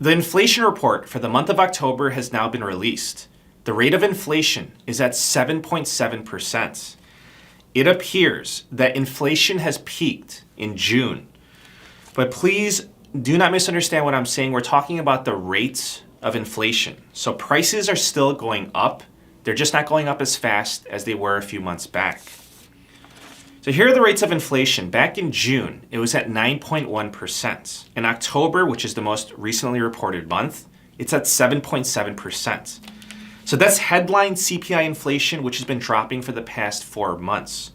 The inflation report for the month of October has now been released. The rate of inflation is at 7.7%. It appears that inflation has peaked in June. But please do not misunderstand what I'm saying. We're talking about the rates of inflation. So prices are still going up. They're just not going up as fast as they were a few months back. So here are the rates of inflation. Back in June, it was at 9.1%. In October, which is the most recently reported month, it's at 7.7%. So that's headline CPI inflation, which has been dropping for the past 4 months.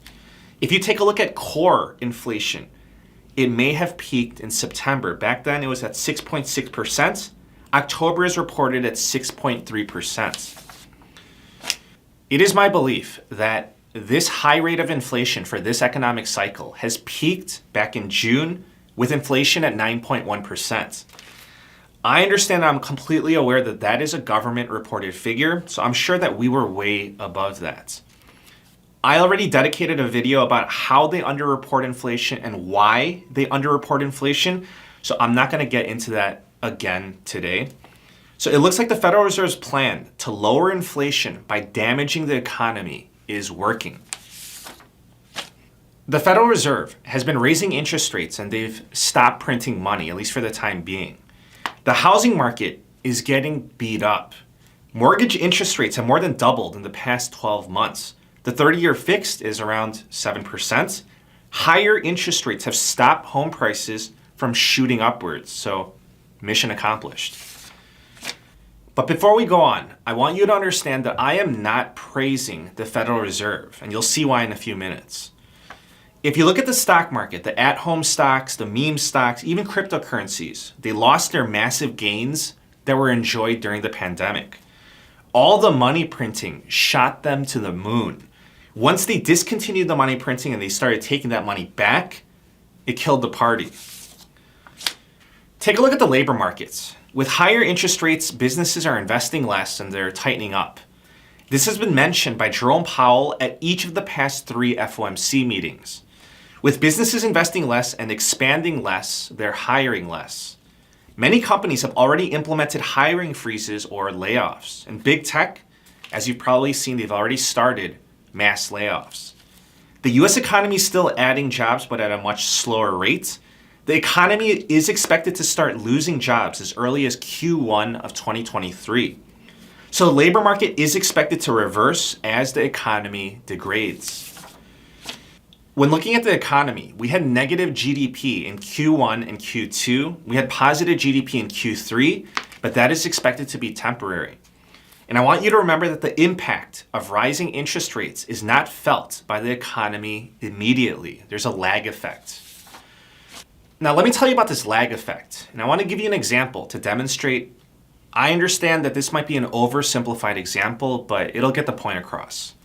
If you take a look at core inflation, it may have peaked in September. Back then, it was at 6.6%. October is reported at 6.3%. It is my belief that this high rate of inflation for this economic cycle has peaked back in June with inflation at 9.1%. I understand, I'm completely aware that that is a government reported figure, so I'm sure that we were way above that. I already dedicated a video about how they underreport inflation and why they underreport inflation, so I'm not going to get into that again today. So it looks like the Federal Reserve's plan to lower inflation by damaging the economy is working. The Federal Reserve has been raising interest rates and they've stopped printing money, at least for the time being. The housing market is getting beat up. Mortgage interest rates have more than doubled in the past 12 months. The 30-year fixed is around 7%. Higher interest rates have stopped home prices from shooting upwards, so mission accomplished. But before we go on, I want you to understand that I am not praising the Federal Reserve, and you'll see why in a few minutes. If you look at the stock market, the at-home stocks, the meme stocks, even cryptocurrencies, they lost their massive gains that were enjoyed during the pandemic. All the money printing shot them to the moon. Once they discontinued the money printing and they started taking that money back, it killed the party. Take a look at the labor markets. With higher interest rates, businesses are investing less and they're tightening up. This has been mentioned by Jerome Powell at each of the past 3 FOMC meetings. With businesses investing less and expanding less, they're hiring less. Many companies have already implemented hiring freezes or layoffs. And big tech, as you've probably seen, they've already started mass layoffs. The US economy is still adding jobs, but at a much slower rate. The economy is expected to start losing jobs as early as Q1 of 2023. So the labor market is expected to reverse as the economy degrades. When looking at the economy, we had negative GDP in Q1 and Q2. We had positive GDP in Q3, but that is expected to be temporary. And I want you to remember that the impact of rising interest rates is not felt by the economy immediately. There's a lag effect. Now, let me tell you about this lag effect. And I want to give you an example to demonstrate. I understand that this might be an oversimplified example, but it'll get the point across.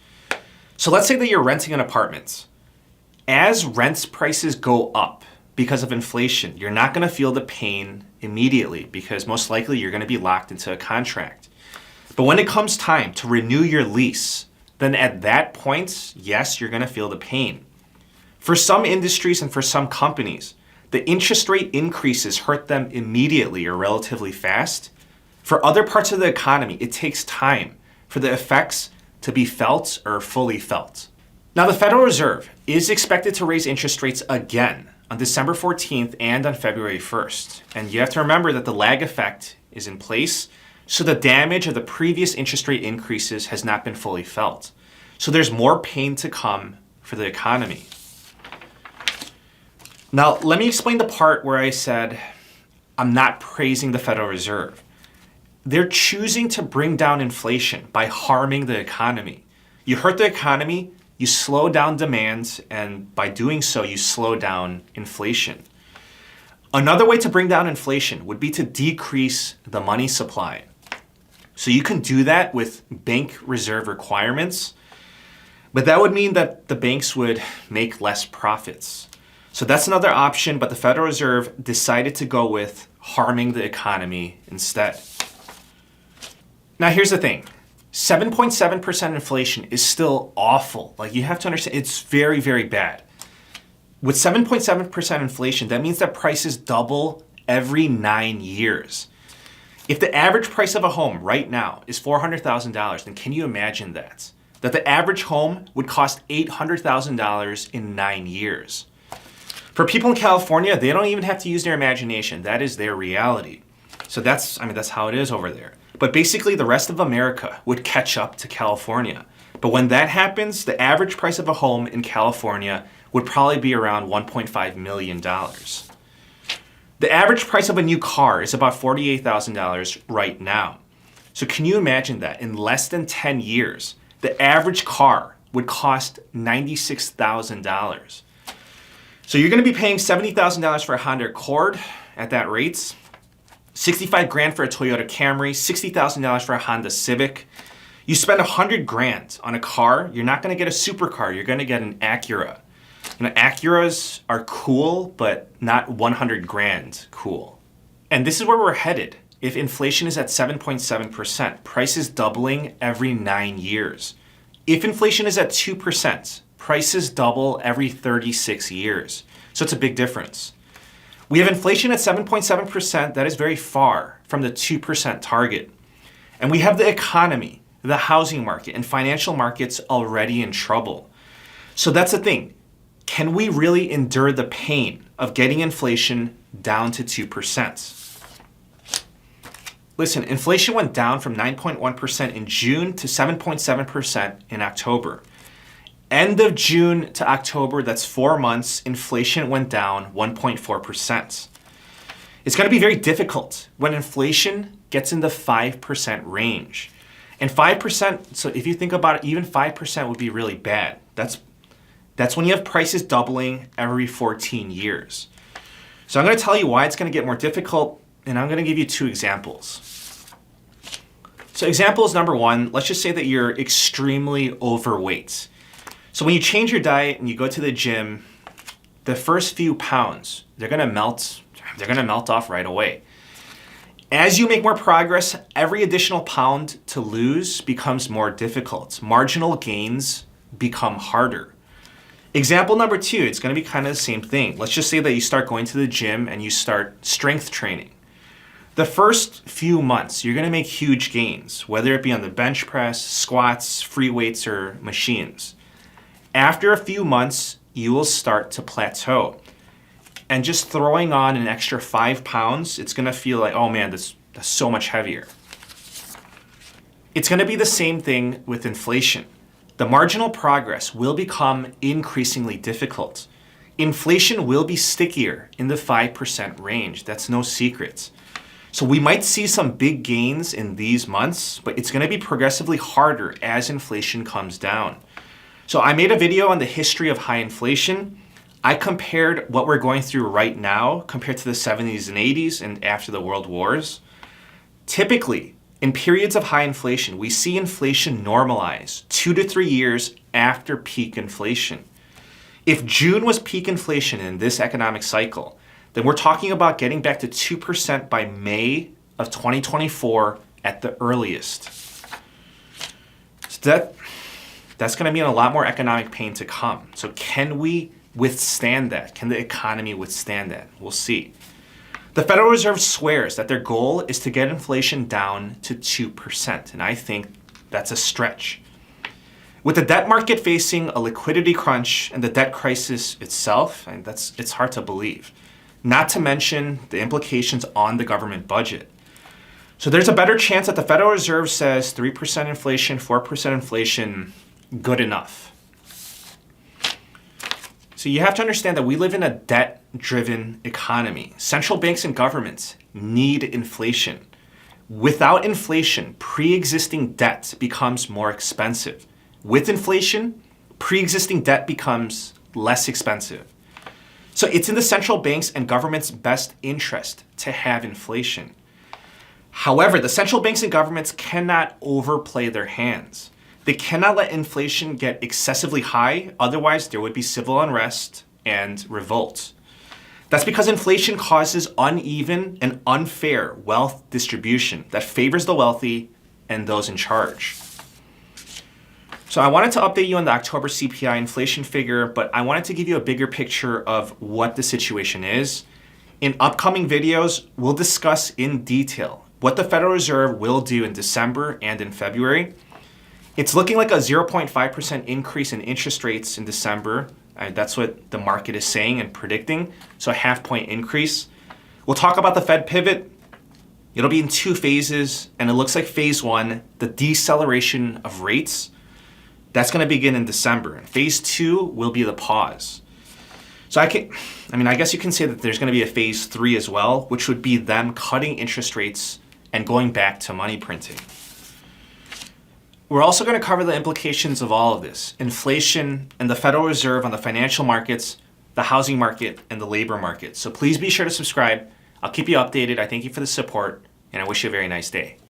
So let's say that you're renting an apartment. As rent prices go up because of inflation, you're not going to feel the pain immediately because most likely you're going to be locked into a contract. But when it comes time to renew your lease, then at that point, yes, you're going to feel the pain. For some industries and for some companies, the interest rate increases hurt them immediately or relatively fast. For other parts of the economy, it takes time for the effects to be felt or fully felt. Now, the Federal Reserve is expected to raise interest rates again on December 14th and on February 1st. And you have to remember that the lag effect is in place, so the damage of the previous interest rate increases has not been fully felt. So there's more pain to come for the economy. Now, let me explain the part where I said I'm not praising the Federal Reserve. They're choosing to bring down inflation by harming the economy. You hurt the economy, you slow down demand, and by doing so, you slow down inflation. Another way to bring down inflation would be to decrease the money supply. So you can do that with bank reserve requirements, but that would mean that the banks would make less profits. So that's another option, but the Federal Reserve decided to go with harming the economy instead. Now here's the thing, 7.7% inflation is still awful. Like, you have to understand, it's very, very bad. With 7.7% inflation, that means that prices double every 9 years. If the average price of a home right now is $400,000, then can you imagine that? That the average home would cost $800,000 in 9 years. For people in California, they don't even have to use their imagination. That is their reality. So that's how it is over there. But basically, the rest of America would catch up to California. But when that happens, the average price of a home in California would probably be around $1.5 million. The average price of a new car is about $48,000 right now. So can you imagine that in less than 10 years, the average car would cost $96,000? So you're going to be paying $70,000 for a Honda Accord at that rate, $65,000 for a Toyota Camry, $60,000 for a Honda Civic. You spend $100,000 on a car, you're not going to get a supercar, you're going to get an Acura. You know, Acuras are cool, but not $100,000 cool. And this is where we're headed. If inflation is at 7.7%, prices doubling every 9 years. If inflation is at 2%, prices double every 36 years. So it's a big difference. We have inflation at 7.7%. That is very far from the 2% target. And we have the economy, the housing market, and financial markets already in trouble. So that's the thing. Can we really endure the pain of getting inflation down to 2%? Listen, inflation went down from 9.1% in June to 7.7% in October. End of June to October, that's 4 months, inflation went down 1.4%. It's going to be very difficult when inflation gets in the 5% range. And 5%, so if you think about it, even 5% would be really bad. That's when you have prices doubling every 14 years. So I'm going to tell you why it's going to get more difficult, and I'm going to give you 2 examples. So example is number 1, let's just say that you're extremely overweight. So when you change your diet and you go to the gym, the first few pounds, they're going to melt off right away. As you make more progress, every additional pound to lose becomes more difficult. Marginal gains become harder. Example number 2, it's going to be kind of the same thing. Let's just say that you start going to the gym and you start strength training. The first few months, you're going to make huge gains, whether it be on the bench press, squats, free weights, or machines. After a few months, you will start to plateau. And just throwing on an extra 5 pounds, it's going to feel like, oh man, that's so much heavier. It's going to be the same thing with inflation. The marginal progress will become increasingly difficult. Inflation will be stickier in the 5% range. That's no secret. So we might see some big gains in these months, but it's going to be progressively harder as inflation comes down. So I made a video on the history of high inflation. I compared what we're going through right now compared to the 70s and 80s and after the world wars. Typically, in periods of high inflation, we see inflation normalize 2 to 3 years after peak inflation. If June was peak inflation in this economic cycle, then we're talking about getting back to 2% by May of 2024 at the earliest. So that's going to mean a lot more economic pain to come. So can we withstand that? Can the economy withstand that? We'll see. The Federal Reserve swears that their goal is to get inflation down to 2%, and I think that's a stretch. With the debt market facing a liquidity crunch and the debt crisis itself, and it's hard to believe. Not to mention the implications on the government budget. So there's a better chance that the Federal Reserve says 3% inflation, 4% inflation, good enough. So you have to understand that we live in a debt-driven economy. Central banks and governments need inflation. Without inflation, pre-existing debt becomes more expensive. With inflation, pre-existing debt becomes less expensive. So it's in the central banks and governments' best interest to have inflation. However, the central banks and governments cannot overplay their hands. They cannot let inflation get excessively high, otherwise there would be civil unrest and revolt. That's because inflation causes uneven and unfair wealth distribution that favors the wealthy and those in charge. So I wanted to update you on the October CPI inflation figure, but I wanted to give you a bigger picture of what the situation is. In upcoming videos, we'll discuss in detail what the Federal Reserve will do in December and in February. It's looking like a 0.5% increase in interest rates in December. That's what the market is saying and predicting. So a half-point increase. We'll talk about the Fed pivot. It'll be in 2 phases, and it looks like phase 1, the deceleration of rates, that's going to begin in December. Phase 2 will be the pause. So I guess you can say that there's going to be a phase 3 as well, which would be them cutting interest rates and going back to money printing. We're also going to cover the implications of all of this: inflation and the Federal Reserve on the financial markets, the housing market, and the labor market. So please be sure to subscribe. I'll keep you updated. I thank you for the support, and I wish you a very nice day.